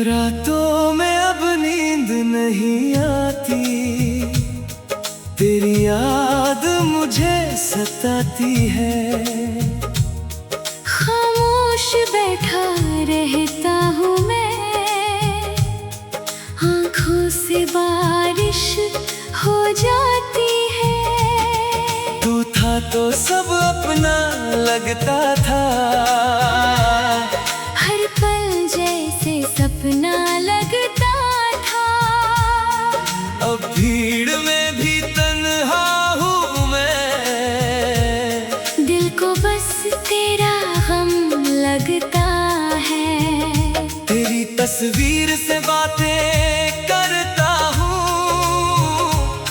रातों में अब नींद नहीं आती, तेरी याद मुझे सताती है। खामोश बैठा रहता हूँ मैं, आँखों से बारिश हो जाती है। तू था तो सब अपना लगता था, हर पल जैसे सपना लगता था। अब भीड़ में भी तन्हा हूँ मैं, दिल को बस तेरा गम लगता है। तेरी तस्वीर से बातें करता हूँ,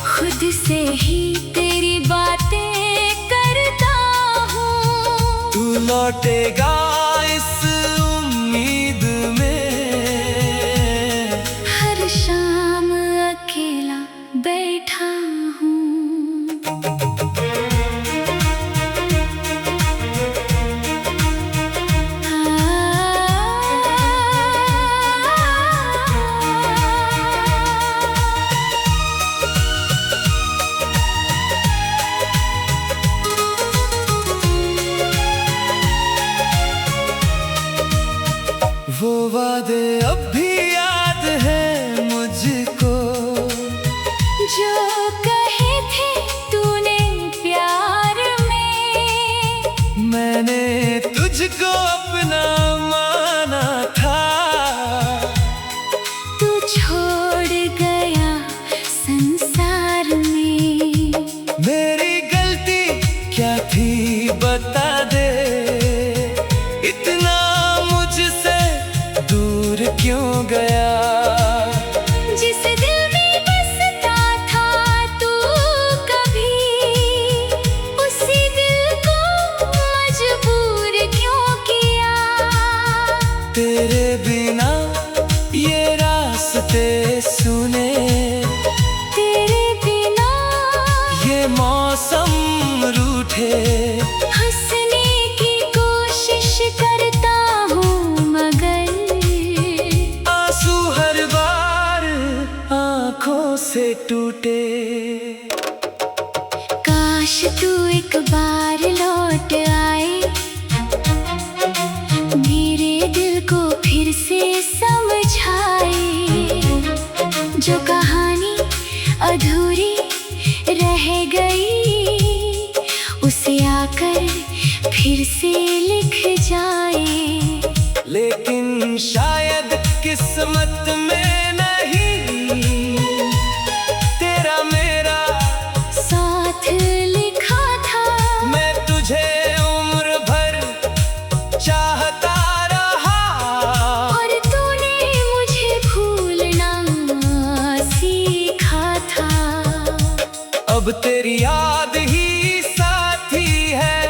खुद से ही तेरी बातें करता हूँ। तू लौटेगा इस उम्मीद में, हर शाम अकेला बैठा हूँ। वो वादे अब भी याद है मुझको, जो कहे थे तूने प्यार में, मैंने तुझको अपना माना था। तू छोड़ गया संसार में। मेरी गलती क्या थी बता दे, इतना मुझसे दूर क्यों गया। जिस दिल में बसता था तू कभी, उसी दिल को मजबूर क्यों किया। तेरे बिना ये रास्ते सुने, तेरे बिना ये मौसम रूठे। हंसने की कोशिश करता हूँ मगर आंसू हर बार आंखों से टूटे। काश तू एक बार लौट आए, मेरे दिल को फिर से समझाए। जो कहानी अधूरी रह गई, उसे आकर फिर से लिख जाए। लेकिन शायद किस्मत में नहीं, तेरा मेरा साथ लिखा था। मैं तुझे उम्र भर चाहता रहा, और तूने मुझे भूलना सीखा था। अब तेरी याद ही साथी है,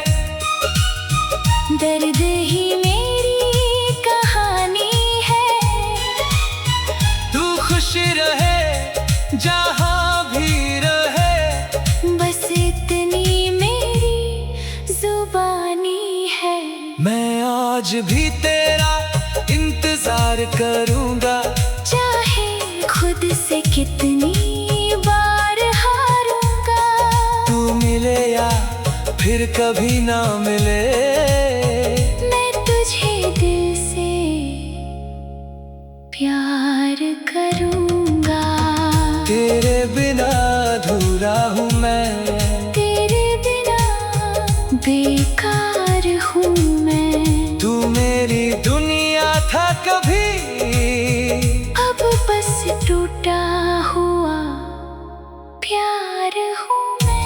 दर्द ही मेरी कहानी है। तू खुश रहे जहाँ भी रहे, बस इतनी मेरी जुबानी है। मैं आज भी तेरा इंतजार करूँगा, चाहे खुद से कितनी बार हारूंगा। तू मिले या फिर कभी ना मिले, मैं तुझे दिल से प्यार करूंगा। तेरे बिना अधूरा हूँ मैं, तेरे बिना बेकार हूँ मैं। तू मेरी दुनिया था कभी, अब बस टूटा हुआ प्यार हूँ मैं।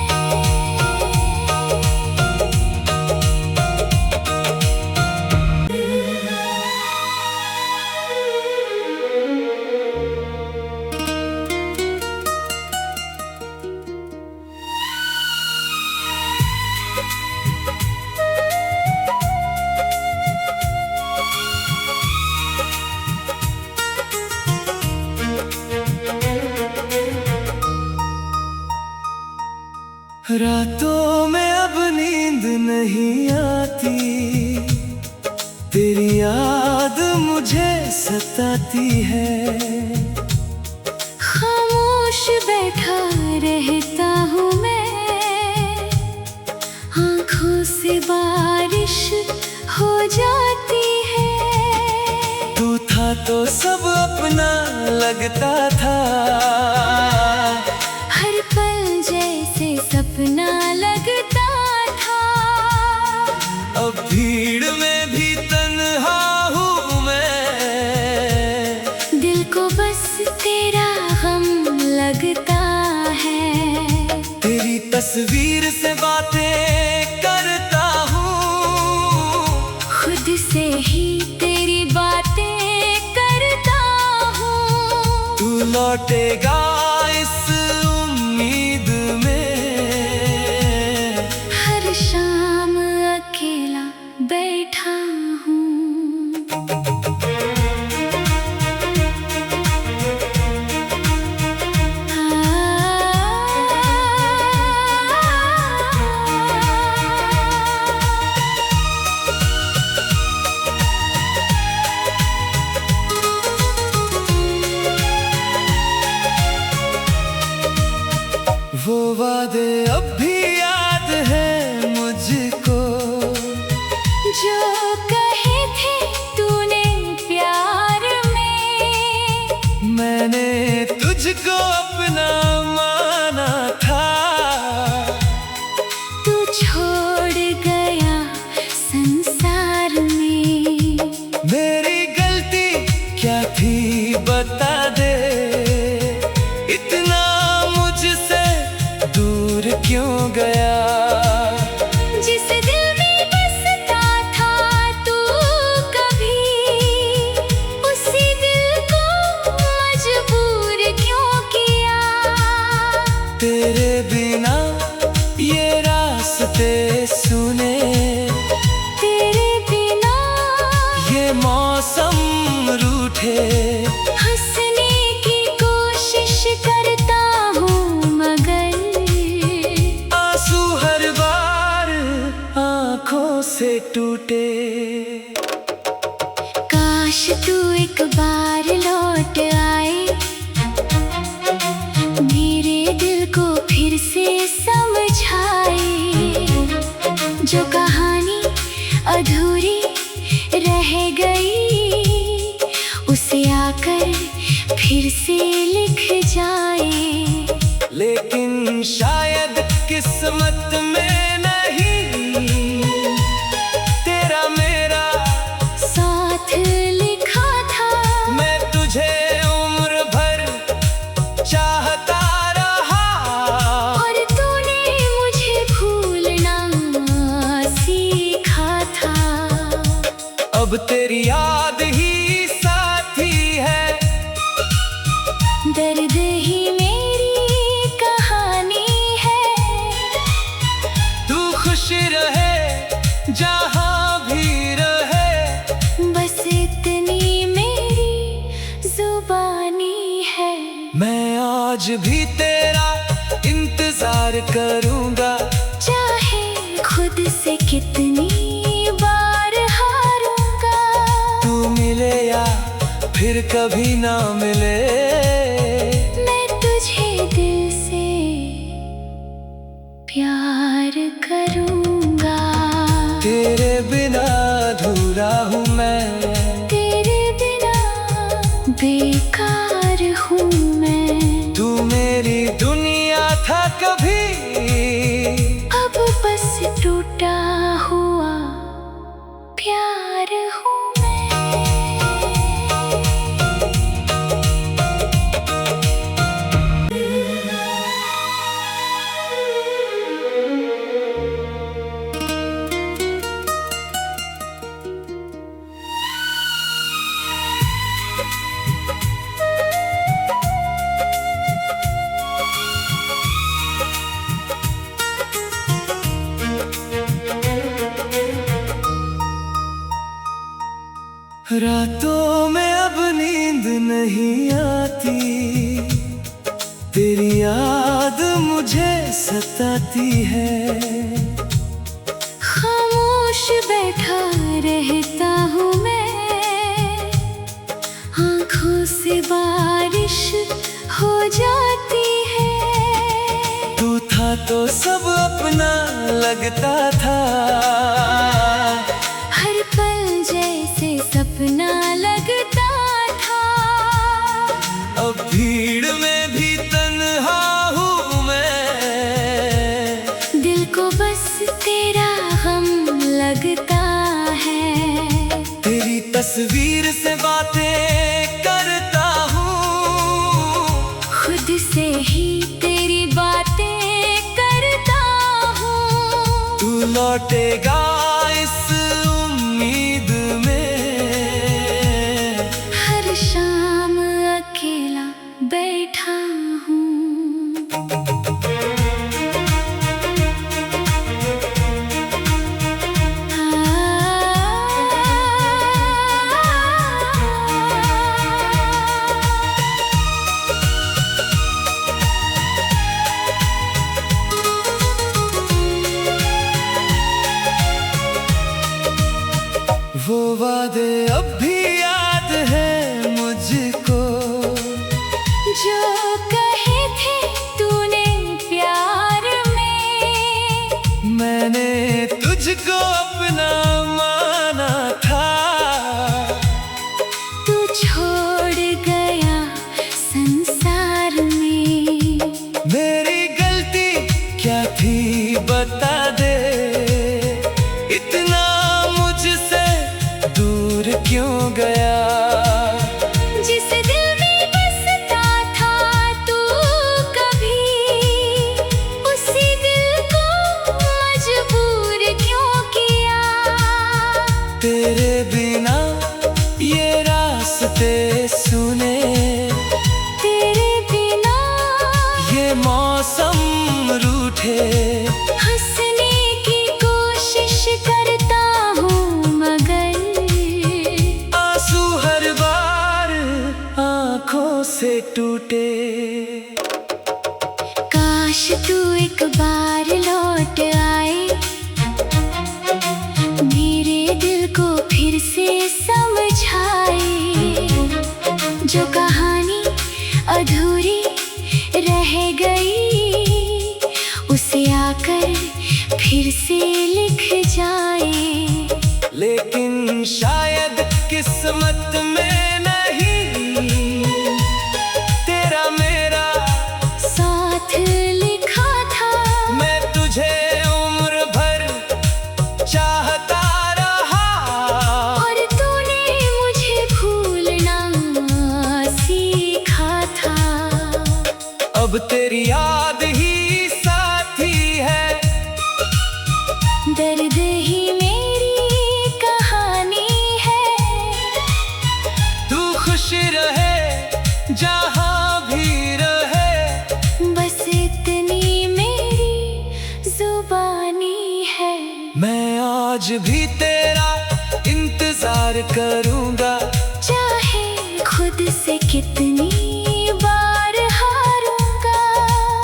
रातों में अब नींद नहीं आती, तेरी याद मुझे सताती है। खामोश बैठा रहता हूँ मैं, आँखों से बारिश हो जाती है। तू था तो सब अपना लगता था, हर पल जैसे सपना लगता था। अब भीड़ में भी तन्हा हूँ मैं, दिल को बस तेरा गम लगता है। तेरी तस्वीर से बातें करता हूँ, खुद से ही तेरी बातें करता हूँ। तू लौटेगा इस उम्मीद में, हर शाम अकेला बैठा हूँ। वो वादे अब भी याद है मुझको, जो कहे थे तूने प्यार में, मैंने तुझको अपना माना था। तू छोड़ गया संसार में। मेरी गलती क्या थी बता दे, इतना मुझसे दूर क्यों गया। जिस दिल में बसता था तू कभी, उसी दिल को मजबूर क्यों किया। तेरे बिना ये रास्ते सुने, तेरे बिना ये मौसम रूठे। हंसने की कोशिश करता हूँ मगर आंसू हर बार आंखों से टूटे। काश तू एक बार लौट आए, मेरे दिल को फिर से समझाए। जो कहानी अधूरी रह गई, उसे आकर फिर से लिख जाए। लेकिन शायद किस्मत में नहीं, तेरा मेरा साथ लिखा था। मैं तुझे उम्र भर चाहता रहा, और तूने मुझे भूलना सीखा था। अब तेरी याद ही साथी है, दर्द ही मेरी कहानी है। तू खुश रहे जहाँ भी रहे, बस इतनी मेरी जुबानी है। मैं आज भी तेरा इंतजार करूँगा, चाहे खुद से कितनी बार हारूंगा। तू मिले या फिर कभी ना मिले, मैं तुझे दिल से प्यार करूंगा। तेरे बिना अधूरा हूँ मैं, तेरे बिना बेकार हूँ मैं। तू मेरी दुनिया था कभी, अब बस टूटा हुआ प्यार हूँ मैं। रातों में अब नींद नहीं आती, तेरी याद मुझे सताती है। खामोश बैठा रहता हूँ मैं, आँखों से बारिश हो जाती है। तू था तो सब अपना लगता था, हर पल जैसे सपना लगता था। अब भीड़ में भी तन्हा हूँ मैं, दिल को बस तेरा गम लगता है। तेरी तस्वीर से बातें करता हूँ, खुद से ही तेरी बातें करता हूँ। तू लौटेगा इस उम्मीद में, हर शाम अकेला बैठा हूँ। वो वादे अब भी याद है मुझको, जो कहे थे तूने प्यार में, मैंने तुझको अपना माना था। तू छोड़ गया संसार में। मेरी गलती क्या थी बता दे, इतना मुझसे दूर क्यों गया। जिस दिल में बसता था तू कभी, उसी दिल को मजबूर क्यों किया। तेरे बिना ये रास्ते सुने, तेरे बिना ये मौसम रूठे। हंसने की कोशिश करता हूँ मगर आंसू हर बार आंखों से टूटे। काश तू एक बार लौट आए, मेरे दिल को फिर से समझाए। जो कहानी अधूरी रह गई, उसे आकर फिर से लिख जाए। लेकिन शायद किस्मत में नहीं, तेरा मेरा साथ लिखा था। मैं तुझे उम्र भर चाहता रहा, और तूने मुझे भूलना सीखा था। अब तेरी याद ही साथी है, दर्द ही मेरी कहानी है। तू खुश रहे जहाँ भी रहे, बस इतनी मेरी जुबानी है। मैं आज भी तेरा इंतजार करूँगा, चाहे खुद से कितनी बार हारूंगा।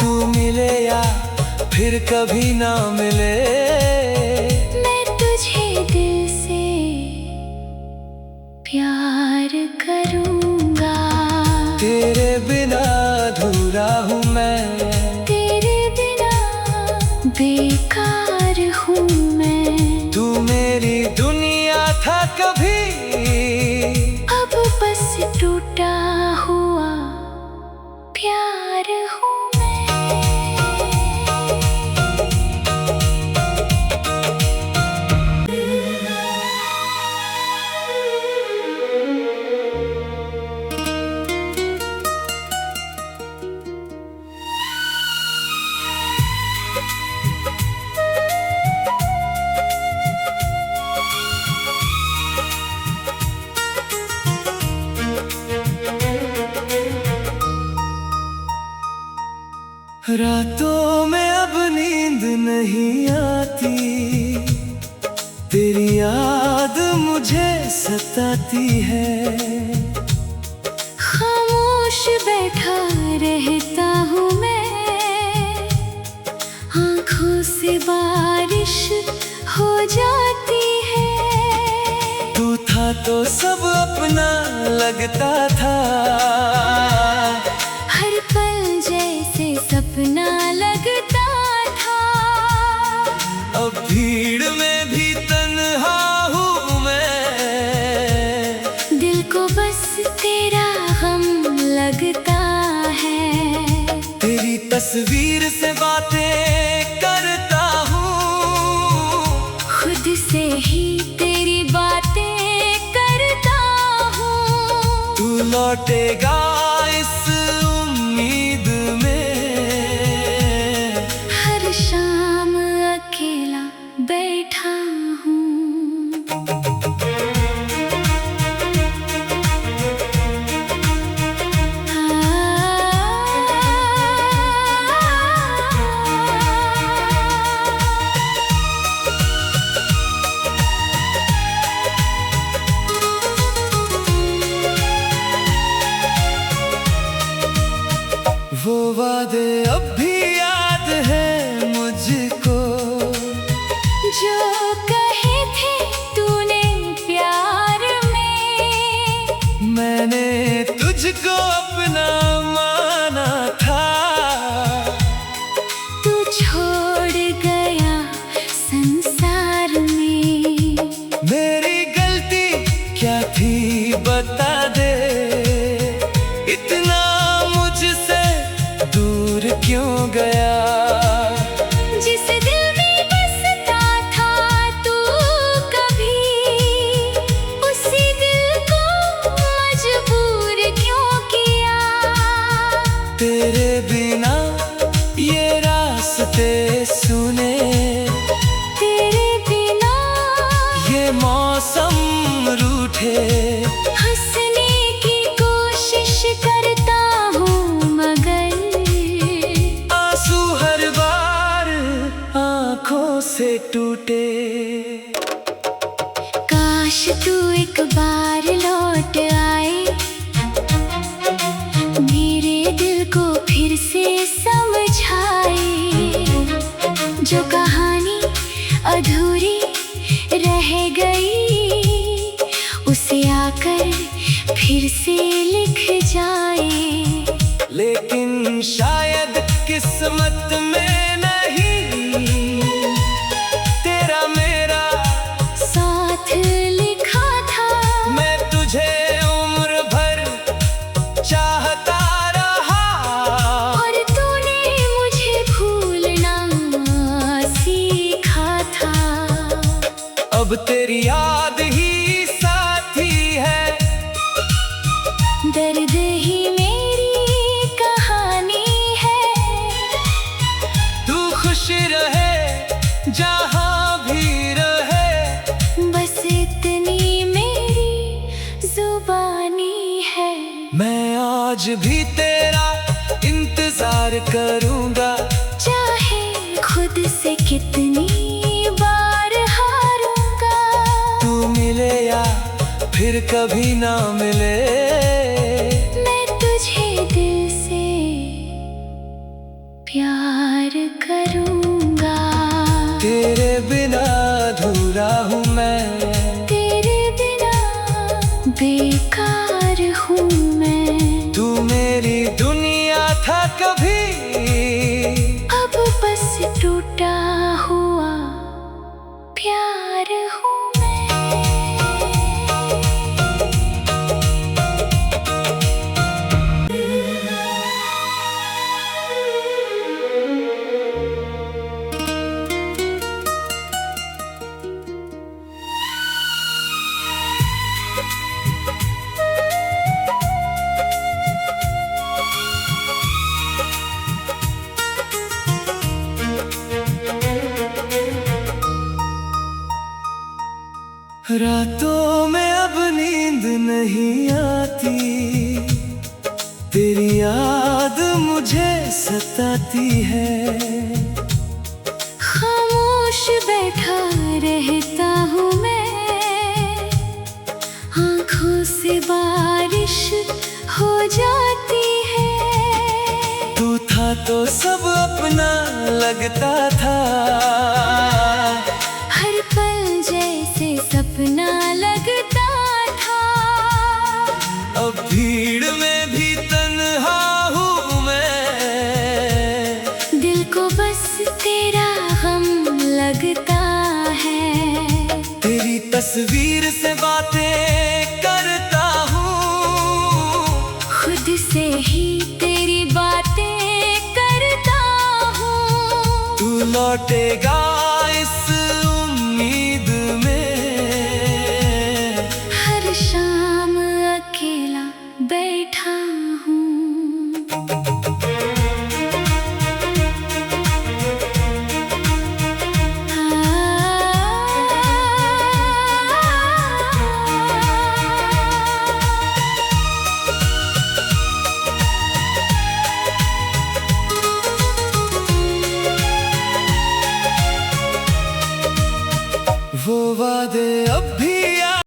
तू मिले या फिर कभी ना मिले। मैं तुझे दिल से प्यार करूंगा। तेरे बिना अधूरा हूँ मैं, तेरे बिना बेकार हूँ मैं। तू मेरी दुनिया था कभी, अब बस टूटा हुआ प्यार हूँ मैं। रातों में अब नींद नहीं आती, तेरी याद मुझे सताती है। खामोश बैठा रहता हूँ मैं, आँखों से बारिश हो जाती तो सब अपना लगता था। हर पल जैसे सपना लगता था। अब भीड़ में भी तन्हा हूँ मैं, दिल को बस तेरा गम लगता है। तेरी तस्वीर से बातें करता हूँ, खुद से ही तेरी बातें करता हूँ। तू लौटेगा इस उम्मीद में। हर शाम अकेला बैठा हूँ। वो वादे अब भी याद है मुझको, जो कहे थे तूने प्यार में। मैंने तुझको अपना माना था। तू छोड़ गया संसार में। मेरी गलती क्या थी बता दे, इतना मुझसे दूर क्यों गया। जिस दिल में बसता था तू कभी, उसी दिल को मजबूर क्यों किया। तेरे बिना ये रास्ते सुने, तेरे बिना ये मौसम रूठे। हंसने की कोशिश करता हूँ मगर आंसू हर बार आंखों से टूटे। काश तू एक बार लौट आए, मेरे दिल को फिर से समझाए। जो कहानी अधूरी रह गई, उसे आकर फिर से लिख जाए। लेकिन शायद किस्मत में नहीं तेरा मेरा साथ लिखा था। मैं तुझे उम्र भर चाहता रहा, और तूने मुझे भूलना सीखा था। अब तेरी याद ही साथी है, दर्द ही मेरी कहानी है। तू खुश रहे जहाँ भी रहे, बस इतनी मेरी जुबानी है। मैं आज भी तेरा इंतजार करूँगा। चाहे खुद से कितनी बार हारूंगा। तू मिले या फिर कभी ना मिले, मैं तुझे दिल से प्यार करूंगा। तेरे बिना अधूरा हूँ मैं, तेरे बिना बेकार हूँ मैं। तू मेरी दुनिया था कभी, अब बस टूटा हुआ प्यार हूँ मैं। रातों में अब नींद नहीं आती, तेरी याद मुझे सताती है। खामोश बैठा रहता हूँ मैं, आँखों से बारिश हो जाती है। तू था तो सब अपना लगता था, हर पल जैसे सपना लगता था। तेरा गम लगता है। तेरी तस्वीर से बातें करता हूँ, खुद से ही तेरी बातें करता हूँ। तू लौटेगा इस उम्मीद में। हर शाम अकेला बैठा हूँ। वो वादे अब